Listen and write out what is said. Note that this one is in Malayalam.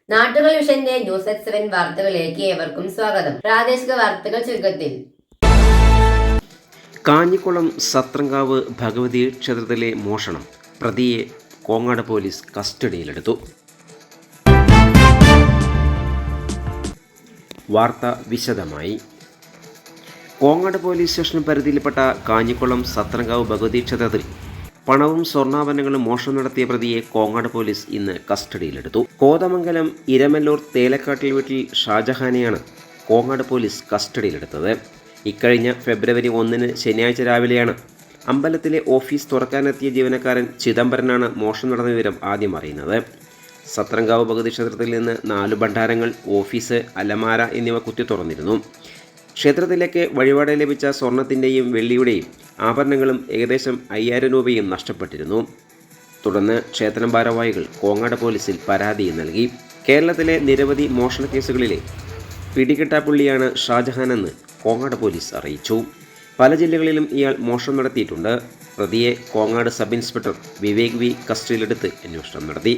നാട്ടുകൾ വിഷന്റെ ന്യൂസ് അറ്റ് 7 വാർത്തകളിലേക്ക് ഏവർക്കും സ്വാഗതം. പ്രാദേശിക വാർത്തകൾ ചുരുക്കത്തിൽ. കാഞ്ഞിക്കുളം സത്രങ്കാവ് ഭഗവതി ക്ഷേത്രത്തിലെ മോഷണം, പ്രതിയെ കോങ്ങാട് പോലീസ് കസ്റ്റഡിയിലെടുത്തു. വാർത്ത വിശദമായി. കോങ്ങാട് പോലീസ് സ്റ്റേഷൻ പരിധിയിൽപ്പെട്ട കാഞ്ഞിക്കുളം സത്രങ്കാവ് ഭഗവതി ക്ഷേത്രത്തിൽ പണവും സ്വർണ്ണാഭരണങ്ങളും മോഷണം നടത്തിയ പ്രതിയെ കോങ്ങാട് പോലീസ് ഇന്ന് കസ്റ്റഡിയിലെടുത്തു. കോതമംഗലം ഇരമല്ലൂർ തേലക്കാട്ടിൽ വീട്ടിൽ ഷാജഹാനെയാണ് കോങ്ങാട് പോലീസ് കസ്റ്റഡിയിലെടുത്തത്. ഇക്കഴിഞ്ഞ ഫെബ്രുവരി 1 ശനിയാഴ്ച രാവിലെയാണ് അമ്പലത്തിലെ ഓഫീസ് തുറക്കാനെത്തിയ ജീവനക്കാരൻ ചിദംബരനാണ് മോഷണം നടന്ന വിവരം ആദ്യം അറിയുന്നത്. സത്രങ്കാവ് ഭഗവതി ക്ഷേത്രത്തിൽ നിന്ന് 4 ഭണ്ഡാരങ്ങൾ, ഓഫീസ്, അലമാര എന്നിവ കുത്തി തുറന്നിരുന്നു. ക്ഷേത്രത്തിലേക്ക് വഴിപാട് ലഭിച്ച സ്വർണത്തിൻ്റെയും വെള്ളിയുടെയും ആഭരണങ്ങളും ഏകദേശം 5000 രൂപയും നഷ്ടപ്പെട്ടിരുന്നു. തുടർന്ന് ക്ഷേത്രം ഭാരവാഹികൾ കോങ്ങാട് പോലീസിൽ പരാതിയും നൽകി. കേരളത്തിലെ നിരവധി മോഷണ കേസുകളിലെ പിടികിട്ടാപ്പുള്ളിയാണ് ഷാജഹാനെന്ന് കോങ്ങാട് പോലീസ് അറിയിച്ചു. പല ജില്ലകളിലും ഇയാൾ മോഷണം നടത്തിയിട്ടുണ്ട്. പ്രതിയെ Kongad sub inspector Vivek V കസ്റ്റഡിയിലെടുത്ത് അന്വേഷണം നടത്തി.